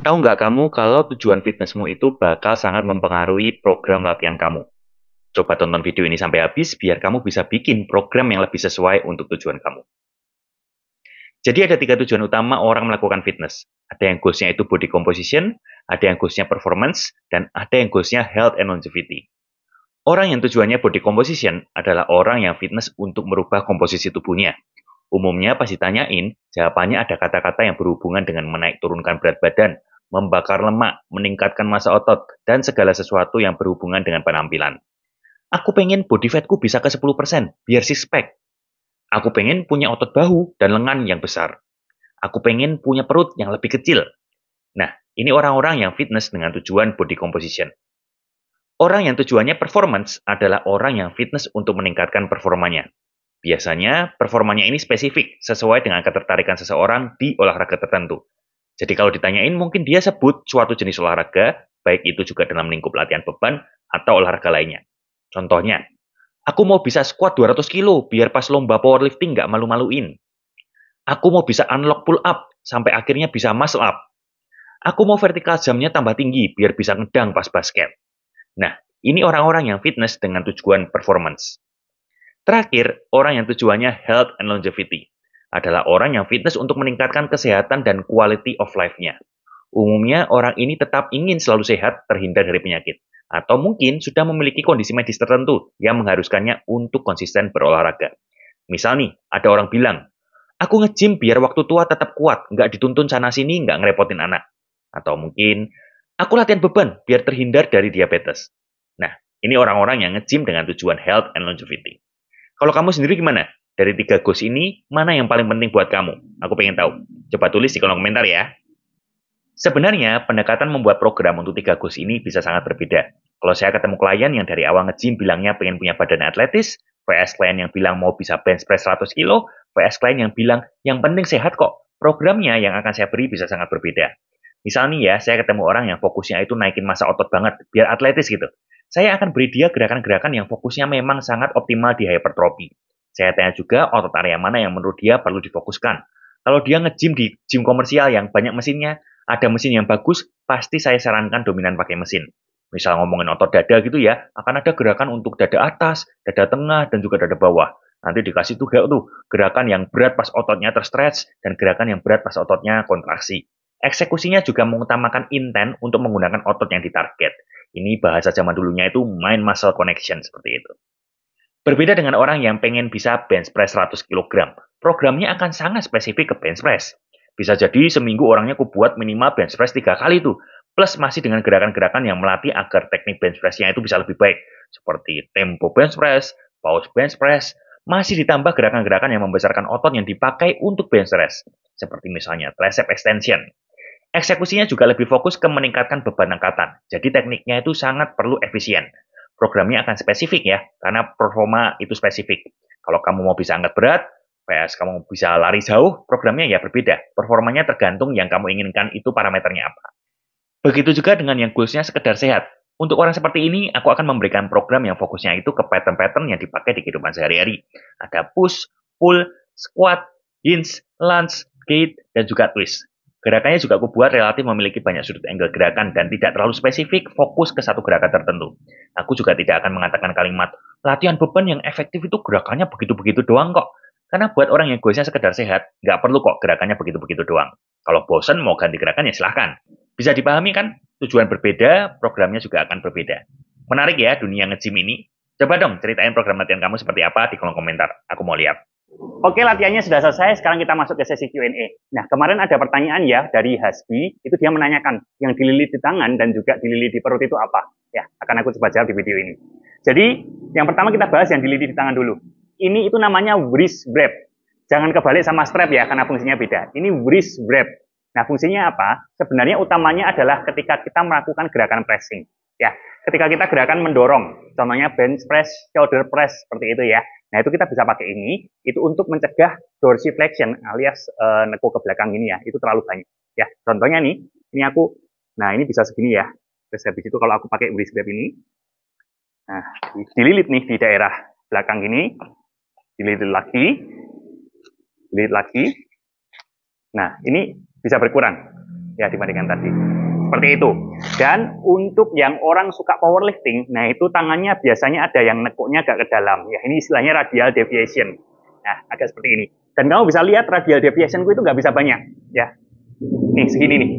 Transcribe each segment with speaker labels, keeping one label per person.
Speaker 1: Tahu nggak kamu kalau tujuan fitnessmu itu bakal sangat mempengaruhi program latihan kamu? Coba tonton video ini sampai habis biar kamu bisa bikin program yang lebih sesuai untuk tujuan kamu. Jadi ada tiga tujuan utama orang melakukan fitness. Ada yang goalsnya itu body composition, ada yang goalsnya performance, dan ada yang goalsnya health and longevity. Orang yang tujuannya body composition adalah orang yang fitness untuk merubah komposisi tubuhnya. Umumnya pas ditanyain, jawabannya ada kata-kata yang berhubungan dengan menaik turunkan berat badan, membakar lemak, meningkatkan massa otot, dan segala sesuatu yang berhubungan dengan penampilan. Aku pengen body fatku bisa ke 10%, biar six pack. Aku pengen punya otot bahu dan lengan yang besar. Aku pengen punya perut yang lebih kecil. Nah, ini orang-orang yang fitness dengan tujuan body composition. Orang yang tujuannya performance adalah orang yang fitness untuk meningkatkan performanya. Biasanya, performanya ini spesifik, sesuai dengan ketertarikan seseorang di olahraga tertentu. Jadi kalau ditanyain, mungkin dia sebut suatu jenis olahraga, baik itu juga dalam lingkup latihan beban atau olahraga lainnya. Contohnya, aku mau bisa squat 200 kilo biar pas lomba powerlifting nggak malu-maluin. Aku mau bisa unlock pull up sampai akhirnya bisa muscle up. Aku mau vertical jump-nya tambah tinggi biar bisa ngedang pas basket. Nah, ini orang-orang yang fitness dengan tujuan performance. Terakhir, orang yang tujuannya health and longevity adalah orang yang fitness untuk meningkatkan kesehatan dan quality of life-nya. Umumnya, orang ini tetap ingin selalu sehat, terhindar dari penyakit. Atau mungkin sudah memiliki kondisi medis tertentu yang mengharuskannya untuk konsisten berolahraga. Misal nih, ada orang bilang, aku nge-gym biar waktu tua tetap kuat, nggak dituntun sana-sini, nggak ngerepotin anak. Atau mungkin, aku latihan beban biar terhindar dari diabetes. Nah, ini orang-orang yang nge-gym dengan tujuan health and longevity. Kalau kamu sendiri gimana? Dari tiga goals ini, mana yang paling penting buat kamu? Aku pengen tahu. Coba tulis di kolom komentar ya. Sebenarnya, pendekatan membuat program untuk tiga goals ini bisa sangat berbeda. Kalau saya ketemu klien yang dari awal nge-gym bilangnya pengen punya badan atletis, vs klien yang bilang mau bisa bench press 100 kilo, vs klien yang bilang yang penting sehat kok. Programnya yang akan saya beri bisa sangat berbeda. Misal nih ya, saya ketemu orang yang fokusnya itu naikin massa otot banget, biar atletis gitu. Saya akan beri dia gerakan-gerakan yang fokusnya memang sangat optimal di hypertrophy. Saya tanya juga otot area mana yang menurut dia perlu difokuskan. Kalau dia nge-gym di gym komersial yang banyak mesinnya, ada mesin yang bagus, pasti saya sarankan dominan pakai mesin. Misal ngomongin otot dada gitu ya, akan ada gerakan untuk dada atas, dada tengah, dan juga dada bawah. Nanti dikasih tuh gerakan yang berat pas ototnya terstretch, dan gerakan yang berat pas ototnya kontraksi. Eksekusinya juga mengutamakan intent untuk menggunakan otot yang ditarget. Ini bahasa zaman dulunya itu mind-muscle connection, seperti itu. Berbeda dengan orang yang pengen bisa bench press 100 kg, programnya akan sangat spesifik ke bench press. Bisa jadi seminggu orangnya aku buat minimal bench press 3 kali tuh, plus masih dengan gerakan-gerakan yang melatih agar teknik bench press-nya itu bisa lebih baik, seperti tempo bench press, pause bench press, masih ditambah gerakan-gerakan yang membesarkan otot yang dipakai untuk bench press, seperti misalnya tricep extension. Eksekusinya juga lebih fokus ke meningkatkan beban angkatan, jadi tekniknya itu sangat perlu efisien. Programnya akan spesifik ya, karena performa itu spesifik. Kalau kamu mau bisa angkat berat, PS kamu bisa lari jauh, programnya ya berbeda. Performanya tergantung yang kamu inginkan itu parameternya apa. Begitu juga dengan yang goalsnya sekedar sehat. Untuk orang seperti ini, aku akan memberikan program yang fokusnya itu ke pattern-pattern yang dipakai di kehidupan sehari-hari. Ada push, pull, squat, hinge, lunge, gate, dan juga twist. Gerakannya juga aku buat relatif memiliki banyak sudut angle gerakan dan tidak terlalu spesifik fokus ke satu gerakan tertentu. Aku juga tidak akan mengatakan kalimat, latihan beban yang efektif itu gerakannya begitu-begitu doang kok. Karena buat orang yang goalsnya sekedar sehat, nggak perlu kok gerakannya begitu-begitu doang. Kalau bosen mau ganti gerakan ya silahkan. Bisa dipahami kan? Tujuan berbeda, programnya juga akan berbeda. Menarik ya dunia nge-gym ini. Coba dong ceritain program latihan kamu seperti apa di kolom komentar. Aku mau lihat. Oke, latihannya sudah selesai. Sekarang kita masuk ke sesi Q&A. Nah, kemarin ada pertanyaan ya dari Hasbi. Itu dia menanyakan yang dililit di tangan dan juga dililit di perut itu apa? Ya, akan aku coba jawab di video ini. Jadi, yang pertama kita bahas yang dililit di tangan dulu. Ini itu namanya wrist grab. Jangan kebalik sama strap ya, karena fungsinya beda. Ini wrist grab. Nah, fungsinya apa? Sebenarnya utamanya adalah ketika kita melakukan gerakan pressing. Ya, ketika kita gerakan mendorong, contohnya bench press, shoulder press, seperti itu ya. Nah, itu kita bisa pakai ini, itu untuk mencegah dorsiflexion alias neko ke belakang ini ya, itu terlalu banyak. Ya, contohnya nih, ini aku, nah ini bisa segini ya. Terus habis itu kalau aku pakai wrist grab ini, nah, dililit nih di daerah belakang ini, dililit lagi. Nah, ini bisa berkurang ya dibandingkan tadi.
Speaker 2: Seperti itu. Dan untuk yang orang suka powerlifting, nah itu tangannya biasanya ada yang nekuknya agak ke dalam. Ya, ini istilahnya radial deviation. Nah, agak seperti ini. Dan kamu bisa lihat radial deviationku itu nggak bisa banyak. Ya, nih segini nih.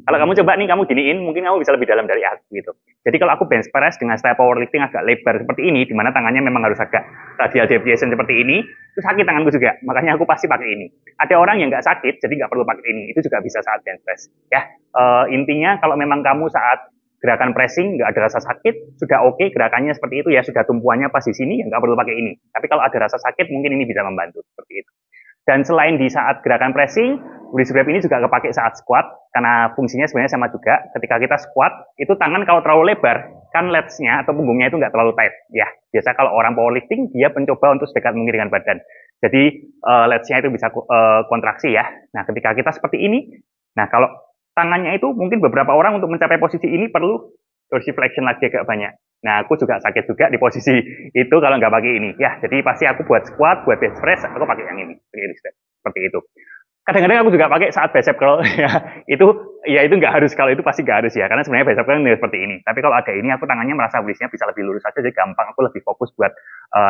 Speaker 2: Kalau kamu coba nih, kamu giniin, mungkin kamu bisa lebih dalam dari aku gitu. Jadi kalau aku bench press dengan style powerlifting agak lebar seperti ini, di mana tangannya memang harus agak radial deviation seperti ini, itu sakit tanganku juga. Makanya aku pasti pakai ini. Ada orang yang nggak sakit, jadi nggak perlu pakai ini. Itu juga bisa saat bench press. Ya, intinya kalau memang kamu saat gerakan pressing nggak ada rasa sakit, sudah oke gerakannya seperti itu ya, sudah tumpuannya pas di sini, ya nggak perlu pakai ini. Tapi kalau ada rasa sakit, mungkin ini bisa membantu seperti itu. Dan selain di saat gerakan pressing, wrist grab ini juga kepake saat squat, karena fungsinya sebenarnya sama juga. Ketika kita squat, itu tangan kalau terlalu lebar, kan lats-nya atau punggungnya itu nggak terlalu tight. Ya, biasa kalau orang powerlifting, dia mencoba untuk sedekat mungkin dengan badan. Jadi, lats-nya itu bisa kontraksi ya. Nah, ketika kita seperti ini, nah kalau tangannya itu mungkin beberapa orang untuk mencapai posisi ini perlu dorsiflexion lagi agak banyak. Nah, aku juga sakit juga di posisi itu kalau nggak pakai ini. Ya, jadi pasti aku buat squat, buat bench press, aku pakai yang ini. Seperti itu. Kadang-kadang aku juga pakai saat bicep curl. itu nggak harus, kalau itu pasti nggak harus ya. Karena sebenarnya bicep curl seperti ini. Tapi kalau ada ini, aku tangannya merasa wristnya bisa lebih lurus aja, jadi gampang. Aku lebih fokus buat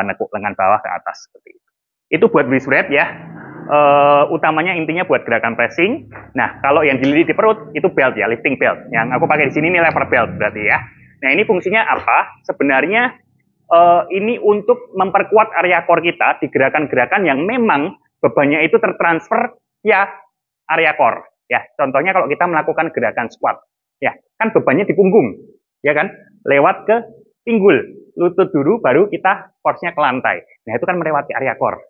Speaker 2: nekuk lengan bawah ke atas. Seperti itu. Itu buat wrist rep ya. Utamanya intinya buat gerakan pressing. Nah, kalau yang dililit di perut, itu belt ya, lifting belt. Yang aku pakai di sini ini lever belt berarti ya. Nah, ini fungsinya apa? Sebenarnya ini untuk memperkuat area core kita di gerakan-gerakan yang memang bebannya itu tertransfer ya area core. Ya, contohnya kalau kita melakukan gerakan squat, ya kan bebannya di punggung, ya kan, lewat ke pinggul, lutut dulu, baru kita force-nya ke lantai. Nah, itu kan melewati area core.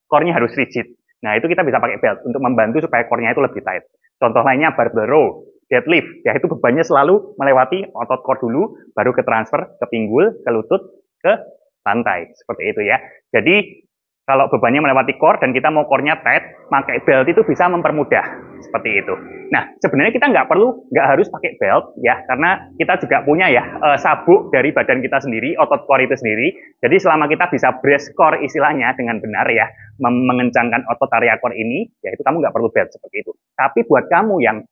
Speaker 2: Core-nya harus rigid. Nah, itu kita bisa pakai belt untuk membantu supaya core-nya itu lebih tight. Contoh lainnya barbell row, deadlift, ya itu bebannya selalu melewati otot core dulu, baru ke transfer ke pinggul, ke lutut, ke lantai. Seperti itu ya. Jadi, kalau bebannya melewati core dan kita mau core-nya tight, pakai belt itu bisa mempermudah. Seperti itu. Nah, sebenarnya kita nggak harus pakai belt ya, karena kita juga punya ya sabuk dari badan kita sendiri, otot core itu sendiri. Jadi selama kita bisa brace core istilahnya dengan benar ya, mengencangkan otot area core ini, ya itu kamu nggak perlu belt seperti itu. Tapi buat kamu yang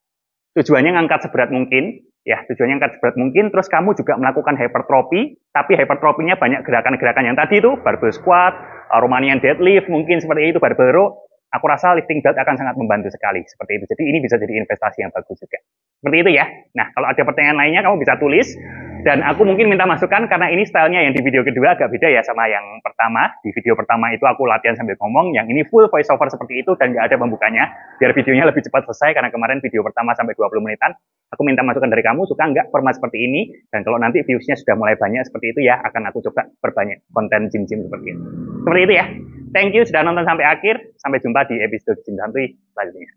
Speaker 2: tujuannya ngangkat seberat mungkin, ya tujuannya ngangkat seberat mungkin, terus kamu juga melakukan hypertrophy, tapi hypertrophy-nya banyak gerakan-gerakan yang tadi itu, barbell squat, Romanian deadlift, mungkin seperti itu, barbell row, aku rasa lifting belt akan sangat membantu sekali, seperti itu. Jadi ini bisa jadi investasi yang bagus juga. Seperti itu ya. Nah, kalau ada pertanyaan lainnya, kamu bisa tulis, dan aku mungkin minta masukan, karena ini stylenya yang di video kedua agak beda ya sama yang pertama. Di video pertama itu aku latihan sambil ngomong, yang ini full voice over seperti itu, dan nggak ada pembukanya, biar videonya lebih cepat selesai, karena kemarin video pertama sampai 20 menitan. Aku minta masukan dari kamu, suka nggak format seperti ini, dan kalau nanti views-nya sudah mulai banyak seperti itu ya, akan aku coba perbanyak konten gym-gym seperti itu. Seperti itu ya. Thank you sudah nonton sampai akhir. Sampai jumpa di episode Gym Santuy selanjutnya.